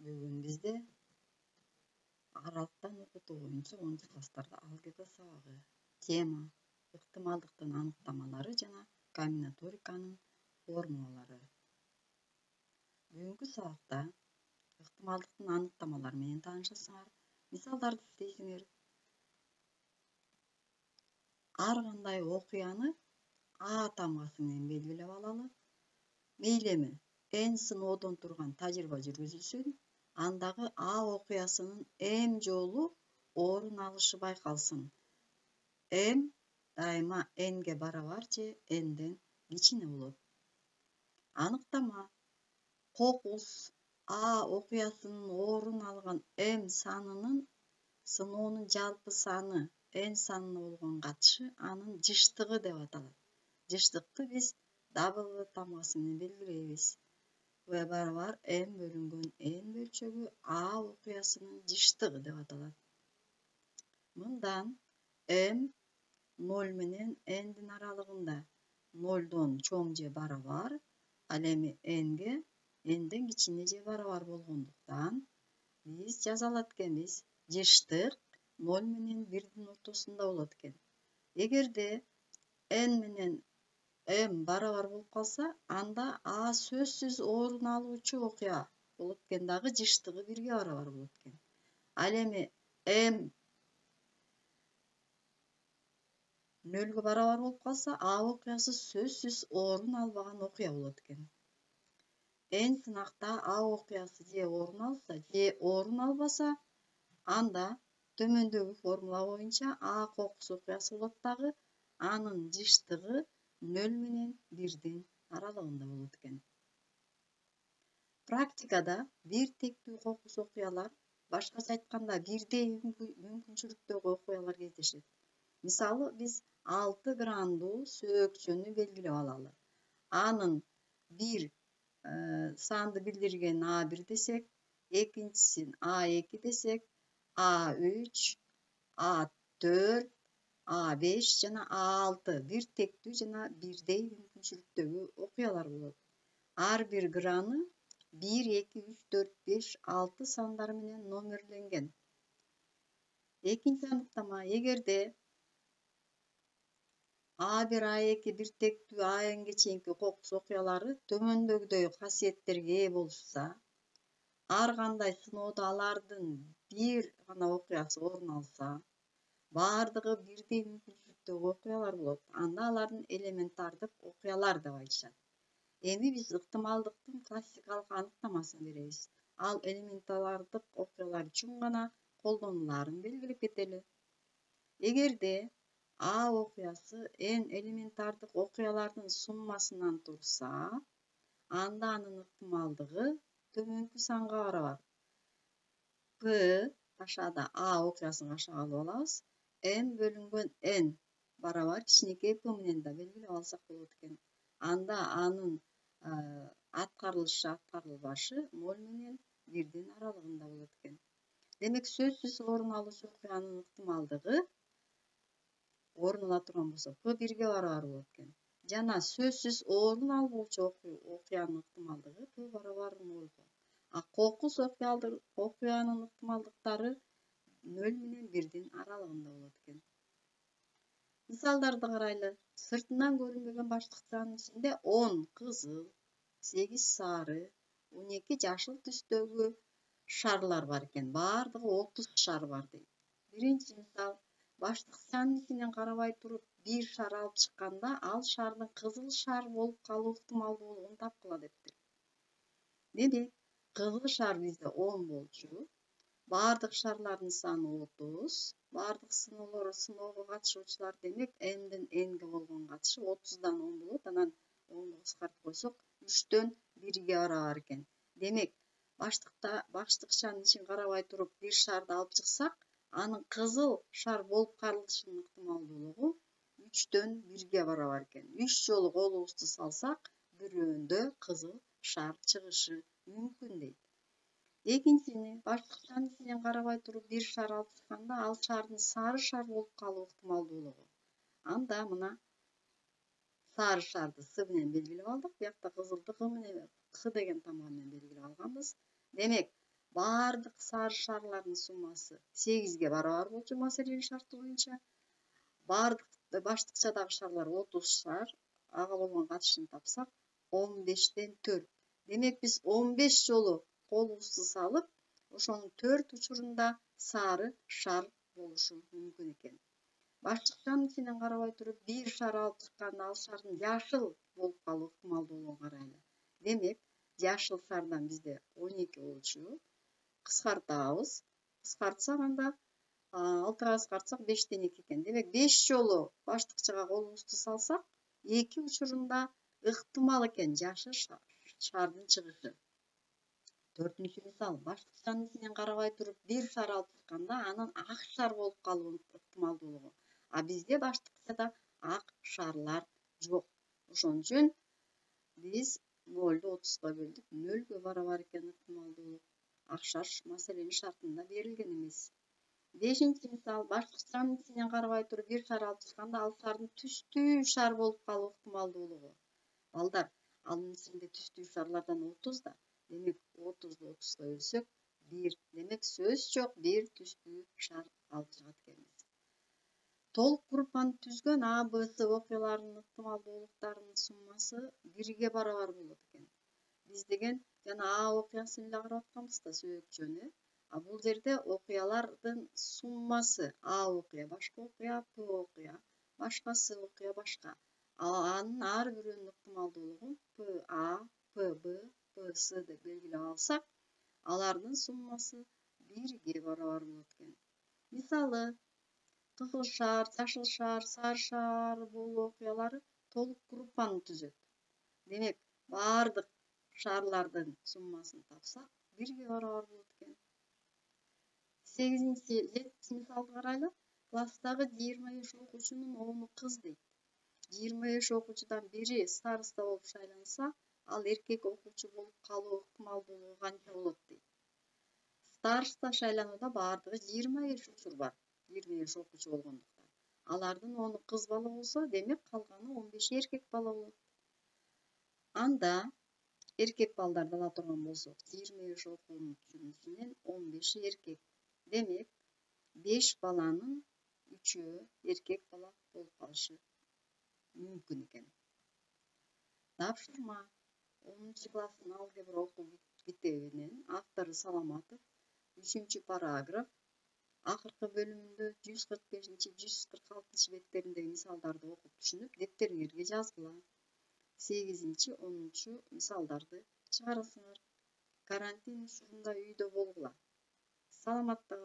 Бүгүн бизде аралыктан окутуу боюнча 10 класстарда алгебра сабагы. Тема: ыктымалдыктын аныктамалары жана комбинаториканын формулалары. Бүгүнкү сабакта ыктымалдыктын аныктамалары менен таанышасыңар, мисалдарды издейсиңер. Ар кандай окуяны А тамгасы менен белгилеп алалы. Мейли эми n сыноодон турган тажрыйба жүргүзүлсүн, андагы А окуясынын m жолу орун алышы байкалсын. M дайыма nге барабар же n'ден кичине болот. Аныктама: кокус А окуясынын орун алган m санынын сыноонун жалпы саны n санына болгон катышы анын жыштыгы деп аталат. Жыштыкты биз W тамгасы менен белгилейбиз. V барабар m бөлүнгөн n бөлчөгү А окуясынын жыштыгы деп аталат. Мындан m 0 менен n'дин аралыгында, 0дон чоң же барабар, ал эми n'ге n'ден кичине же барабар болгондуктан биз жаза алат экенбиз: жыштык 0 менен 1дин ортосунда болот экен. Эгерде n менен m барабар болуп калса, анда А сөзсүз орун алуучу окуя болот экен, дагы жыштыгы 1ге барабар болот экен. Ал эми m 0ге барабар болуп калса, А окуясы сөзсүз орун албаган окуя болот экен. N сынакта А окуясы же орун алса, же орун албаса, анда төмөндөгү формула боюнча А кокус окуясы болот дагы, анын жыштыгы 0 менен 1дин аралыгында болот экен. Практикада бир тектүү кокус окуялар, башкача айтканда бирдей мүмкүнчүлүктөгү окуялар кездешет. Мисалы, биз 6 граммдуу сөөгчөнү белгилеп алалы. Анын бир санды билдирген А1 десек, экинчисин А2 десек, А3, А4, А5 жана А6 бир тектүү жана бирдей мүмкүнчүлүктөгү окуялар болот. Ар бир граны 1, 2, 3, 4, 5, 6 сандары менен номерленген. Экинчи аныктама: эгерде А1, А2 бир тектүү А-нге чейинки кокус окуялары төмөндөгүдөй касиеттерге ээ болушса, ар кандай сыноодо алардын бир гана окуясы орун алса, баардыгы бирдей мүмкүнчүлүктөгү окуялар болот. Анда алардын элементардык окуялар деп айтышат. Эми биз ыктымалдыктын классикалык аныктамасын беребиз. Ал элементардык окуялар үчүн гана колдонулаарын белгилеп кетели. Эгерде А окуясы n элементардык окуялардын суммасынан турса, анда анын ыктымалдыгы төмөнкү санга барабар. P кашаада А окуясын кашаага алып алабыз. M бөлүнгөн n барабар кичинекей p менен да белгилеп алсак болот экен. Анда анын аткарылбашы 0 менен 1дин аралыгында болот экен. Демек, сөзсүз орун алуучу окуянын ыктымалдыгы орун ала турган болсо p 1ге барабар болот экен. Жана сөзсүз орун албоочу окуянын ыктымалдыгы p барабар 0. А кокус окуянын ыктымалдыктары 0 менен 1дин аралыгында болот экен. Мисалдарды карайлы. Сыртынан көрүнбөгөн баштыкчанын ичинде 10 кызыл, 8 сары, 12 жашыл түстөгү шарлар бар экен. Баардыгы 30 шар бар дейт. Биринчи мисал: баштыкчанын ичинен карабай туруп бир шар алып чыкканда, ал шардын кызыл шар болуп калуу ыктымалдуулугун тапкыла дептир. Демек, кызыл шар бизде 10 болчу, баардык шарлардын саны 30, баардык сыноого катышуучулар, демек mден nге болгон катышы 30дан 10 болот. Анан 10ду кыскартып койсок 3дөн 1ге барабар экен. Демек, баштыкчанын ичин карабай туруп бир шарды алып чыксак, анын кызыл шар болуп калышынын ыктымалдуулугу 3дөн 1ге барабар экен. 3 жолу колубузду салсак, бирөөндө кызыл шар чыгышы мүмкүн дейт. Экинчини: баштыкчанын ичинен карабай туруп бир шар алып чыкканда, ал шардын сары шар болуп калуу ыктымалдуулугу. Анда мына сары шарды С менен белгилеп алдык, биякта кызылды К деген тамга менен белгилеп алганбыз. Демек, бардык сары шарлардын суммасы 8-ге барабар болчу маселенин шарты боюнча. Бардык баштыкчадагы шарлар 30 шар, ага болгон катышын тапсак 15-тен 4. Демек биз 15 жолу колубузду салып, ошонун 4 учурунда сары шар болушу мүмкүн экен. Баштыкчанын ичинен карабай туруп, бир шар алып чыкканда ал шардын жашыл болуп калуу ыктымалдуулугун карайлы. Демек, жашыл шардан бизде 12 болчу. Кыскартабыз. Кыскартсак анда 6-га кыскартсак 5-тен 2 экен. Демек, 5 жолу баштыкчага колубузду салсак, 2 учурунда ыктымал экен жашыл шардын чыгышы. 4-нчү мисал, баштыкчанын ичинен карабай туруп, бир шар алып чыкканда анын ак шар болуп калуу ыктымалдуулугу. А бизде баштыкчада ак шарлар жок. Ошон үчүн биз 0-ду 30-га бөлдүк, 0-гө барабар экен ыктымалдуулук. Ак шар маселенин шартында берилген эмес. 5-нчи мисал, баштыкчанын ичинен карабай туруп, бир шар алып чыкканда ал шардын түстүү шар болуп калуу ыктымалдуулугу. Балдар, анын ичинде түстүү шарлардан 30 да. Демек, 30-ду 30-га бөлсөк 1. Демек, сөз жок, 1 түстүү шар алып чыгат экенбиз. Толук группаны түзгөн А, Б, С окуяларынын ыктымалдуулуктарынын суммасы 1-ге барабар болот экен. Биз деген жана А окуясын эле карап атканбыз да, сөбөкчөнү. А бул жерде окуялардын суммасы А окуя башка окуя, П окуя башка, С окуя башка. Анын ар бирөөнүн ыктымалдуулугун П А, П Б, П С деп белгилеп алсак, алардын суммасы 1-ге барабар болот экен. Мисалы, кызыл шар, жашыл шар, сары шар болуу окуялары толук группаны түзөт. Демек, бардык шарлардын суммасын тапсак 1-ге барабар болот экен. 7-нчи мисалды карайлы. Класстагы 23 окуучунун 10-у кыз дейт. 23 окуучудан бири староста болуп шайланса, ал эркек окуучу болуп калуу ыктымалдуулугу канча болот дейт. Староста шайланууда бардыгы 23 учур бар. 23 окуучу болгондуктан. Алардын 10-у кыз бала болсо, демек калганы 15 эркек бала болот. Анда эркек балдарды ала турган болсок, 23 окуучунун ичинен 15 эркек. Демек, 5 баланын 3-өө эркек бала болуп калышы мүмкүн экен. Тапшырма 10-чу класстын алгебра окуу китебинен автору Саламатов 3-чү параграф акыркы бөлүмүндө 145-146 беттериндеги мисалдарды окуп түшүнүп, дептериңерге жазгыла. 8-10 мисалдарды чыгарасыңар. Карантин учурунда үйдө болгула. Саламатта